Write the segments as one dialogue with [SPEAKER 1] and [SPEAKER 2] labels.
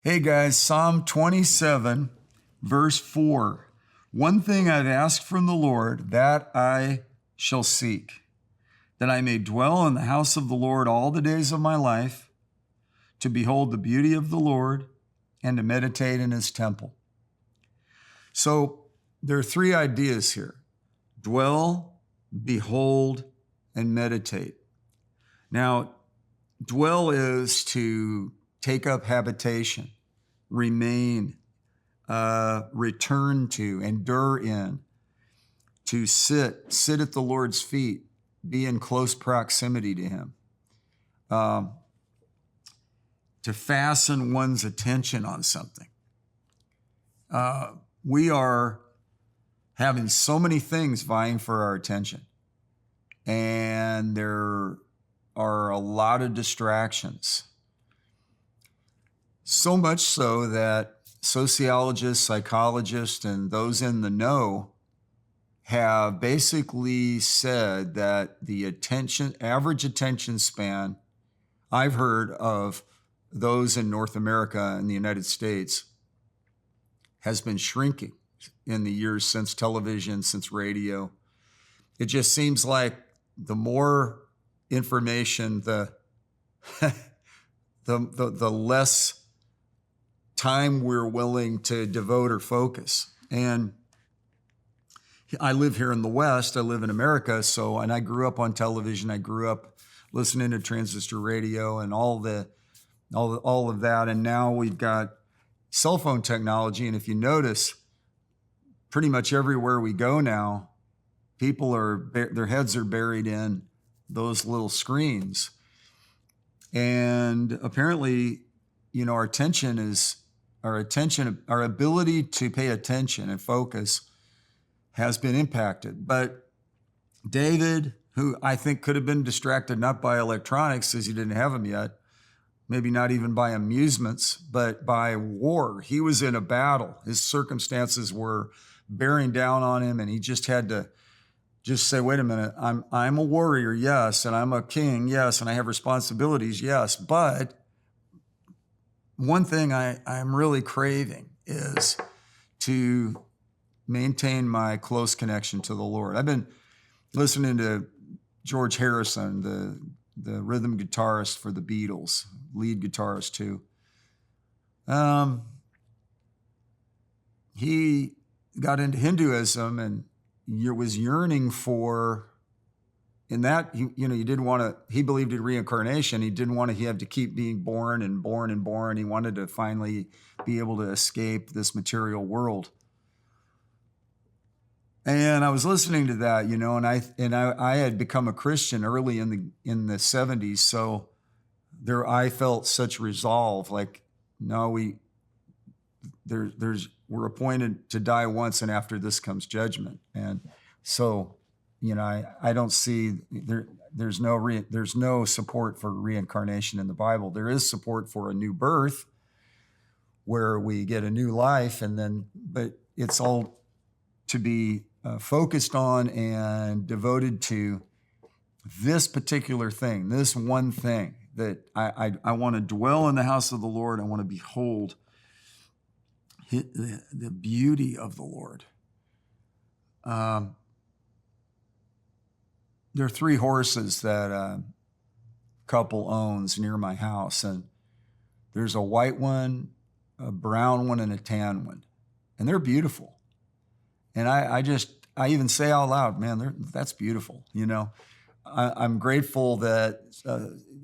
[SPEAKER 1] Hey guys, Psalm 27, verse 4. One thing I've asked from the Lord, that I shall seek, that I may dwell in the house of the Lord all the days of my life, to behold the beauty of the Lord and to meditate in his temple. So there are three ideas here: dwell, behold, and meditate. Now, dwell is to take up habitation, remain, return to, endure in, to sit at the Lord's feet, be in close proximity to him, to fasten one's attention on something. We are having so many things vying for our attention, and there are a lot of distractions. So much so that sociologists, psychologists, and those in the know have basically said that the average attention span I've heard of those in North America and the United States has been shrinking in the years since television, since radio. It just seems like the more information, the less time we're willing to devote or focus. And I live here in the West, I live in America, and I grew up on television, I grew up listening to transistor radio and all of that. And now we've got cell phone technology. And if you notice, pretty much everywhere we go now, people their heads are buried in those little screens. And apparently, our ability to pay attention and focus has been impacted. But David, who I think could have been distracted not by electronics, as he didn't have them yet, maybe not even by amusements, but by war. He was in a battle. His circumstances were bearing down on him, and he just had to just say, wait a minute, I'm a warrior, yes, and I'm a king, yes, and I have responsibilities, yes, but one thing I'm really craving is to maintain my close connection to the Lord. I've been listening to George Harrison, the rhythm guitarist for the Beatles, lead guitarist too. He got into Hinduism and was yearning for, in that, he didn't want to, he believed in reincarnation. He didn't want to have to keep being born and born and born. He wanted to finally be able to escape this material world. And I was listening to that, and I had become a Christian early in the 70s. So I felt such resolve, like, no, we're appointed to die once, and after this comes judgment. And so, I don't see there's no support for reincarnation in the Bible. There is support for a new birth where we get a new life, but it's all to be focused on and devoted to this particular thing, this one thing, that I want to dwell in the house of the Lord. I want to behold the beauty of the Lord. There are 3 horses that a couple owns near my house, and there's a white one, a brown one, and a tan one, and they're beautiful. And I even say out loud, man, that's beautiful. I'm grateful that,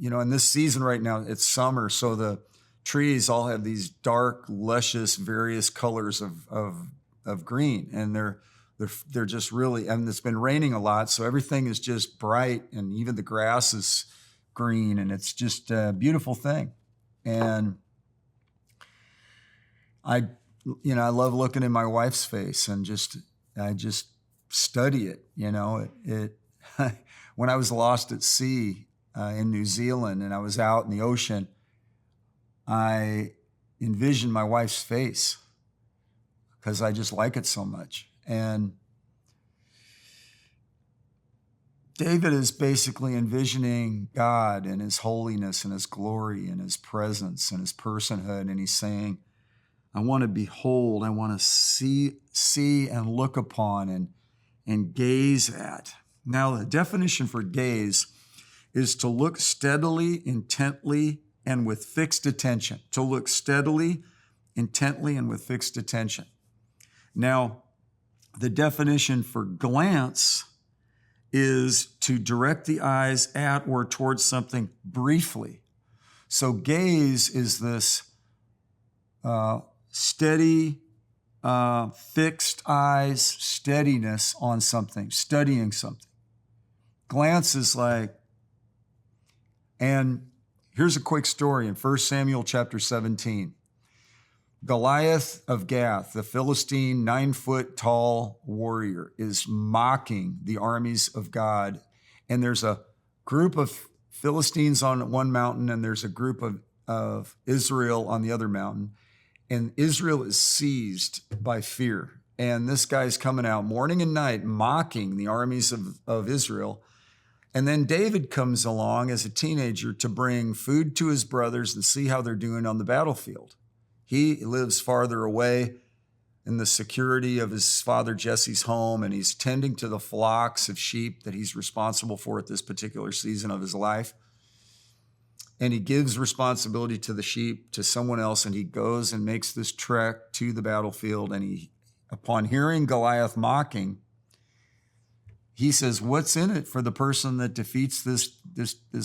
[SPEAKER 1] in this season right now, it's summer. So the trees all have these dark, luscious, various colors of green. And they're just really, and it's been raining a lot. So everything is just bright, and even the grass is green, and it's just a beautiful thing. And I love looking in my wife's face and I just study it. When I was lost at sea in New Zealand and I was out in the ocean, I envisioned my wife's face because I just like it so much. And David is basically envisioning God and his holiness and his glory and his presence and his personhood. And he's saying, I want to behold, I want to see and look upon and gaze at. Now, the definition for gaze is to look steadily, intently, and with fixed attention. To look steadily, intently, and with fixed attention. Now, the definition for glance is to direct the eyes at or towards something briefly. So gaze is this steady, fixed eyes, steadiness on something, studying something. Glance is like, and here's a quick story in 1 Samuel chapter 17. Goliath of Gath, the Philistine 9-foot-tall warrior, is mocking the armies of God. And there's a group of Philistines on one mountain, and there's a group of Israel on the other mountain. And Israel is seized by fear. And this guy's coming out morning and night mocking the armies of Israel. And then David comes along as a teenager to bring food to his brothers and see how they're doing on the battlefield. He lives farther away in the security of his father Jesse's home, and he's tending to the flocks of sheep that he's responsible for at this particular season of his life. And he gives responsibility to the sheep to someone else, and he goes and makes this trek to the battlefield. And he, upon hearing Goliath mocking, he says, "What's in it for the person that defeats this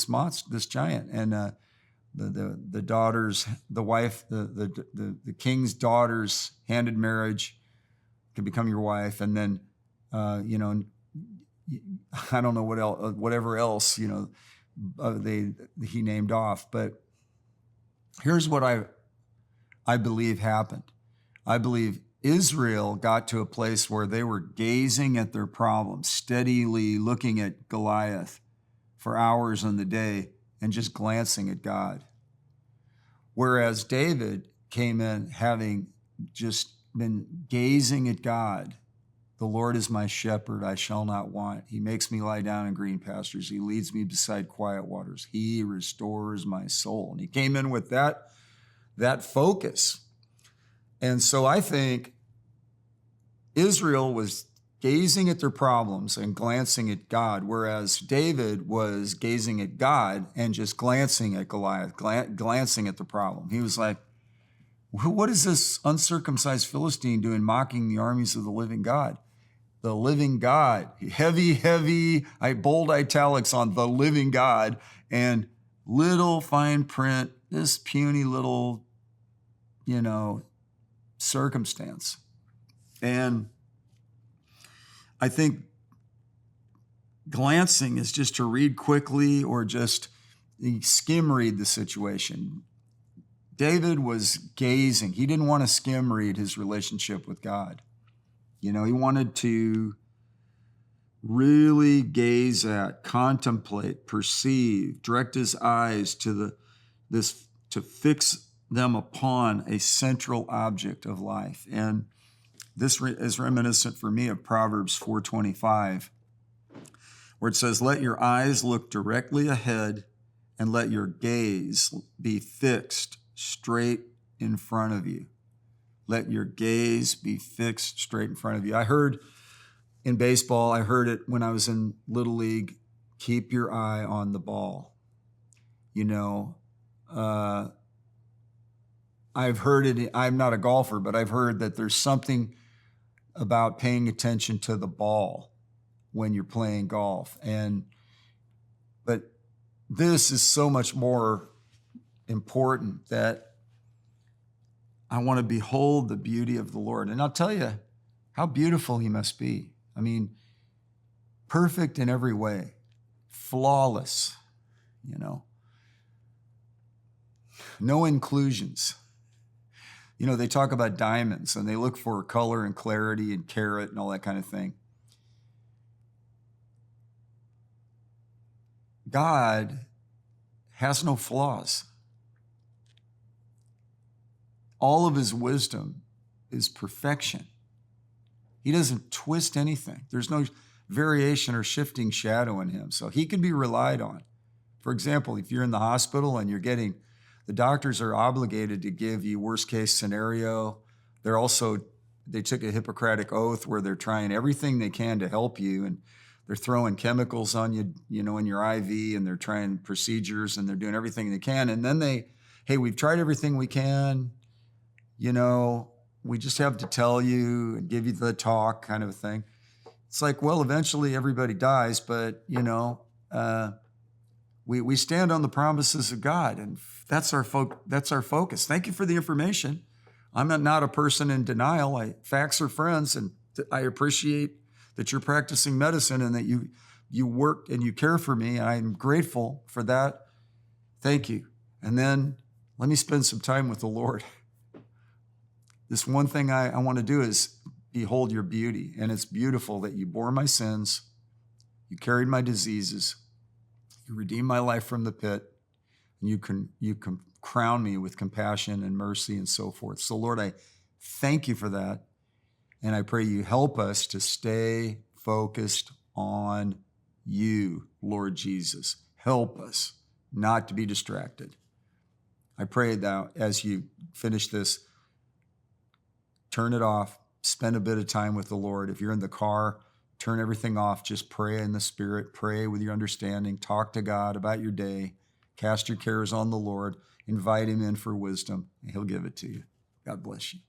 [SPEAKER 1] monster, this giant?" And the daughters, the wife, the king's daughter's hand in marriage can become your wife, and then I don't know what else, whatever else he named off. But here's what I believe happened. I believe Israel got to a place where they were gazing at their problems, steadily looking at Goliath for hours on the day and just glancing at God. Whereas David came in having just been gazing at God. The Lord is my shepherd, I shall not want. He makes me lie down in green pastures. He leads me beside quiet waters. He restores my soul. And he came in with that focus. And so I think Israel was gazing at their problems and glancing at God, whereas David was gazing at God and just glancing at Goliath, glancing at the problem. He was like, what is this uncircumcised Philistine doing mocking the armies of the living God? The living God, heavy, bold italics on the living God, and little fine print, this puny little, circumstance. And I think glancing is just to read quickly or just skim read the situation. David was gazing. He didn't want to skim read his relationship with God. He wanted to really gaze at, contemplate, perceive, direct his eyes to fix them upon a central object of life. And this is reminiscent for me of Proverbs 4:25, where it says, "Let your eyes look directly ahead and let your gaze be fixed straight in front of you." Let your gaze be fixed straight in front of you. I heard in baseball, I heard it when I was in Little League, keep your eye on the ball. I've heard it, I'm not a golfer, but I've heard that there's something about paying attention to the ball when you're playing golf. But this is so much more important, that I want to behold the beauty of the Lord. And I'll tell you how beautiful he must be. I mean, perfect in every way, flawless, no inclusions. They talk about diamonds and they look for color and clarity and carat and all that kind of thing. God has no flaws. All of his wisdom is perfection. He doesn't twist anything. There's variation or shifting shadow in him. So he can be relied on. For example, if you're in the hospital and the doctors are obligated to give you worst case scenario. They took a Hippocratic oath where they're trying everything they can to help you, and they're throwing chemicals on you, in your IV, and they're trying procedures, and they're doing everything they can. And then hey, we've tried everything we can, we just have to tell you and give you the talk kind of a thing. It's like, well, eventually everybody dies, but, we stand on the promises of God, and that's our focus. Thank you for the information. I'm not a person in denial. Facts are friends, and I appreciate that you're practicing medicine and that you work and you care for me, and I'm grateful for that. Thank you. And then let me spend some time with the Lord. This one thing I want to do is behold your beauty, and it's beautiful that you bore my sins, you carried my diseases, you redeemed my life from the pit, and you can crown me with compassion and mercy and so forth. So Lord, I thank you for that. And I pray you help us to stay focused on you, Lord Jesus. Help us not to be distracted. I pray that as you finish this, turn it off, spend a bit of time with the Lord. If you're in the car, turn everything off. Just pray in the Spirit, pray with your understanding, talk to God about your day, cast your cares on the Lord, invite him in for wisdom, and he'll give it to you. God bless you.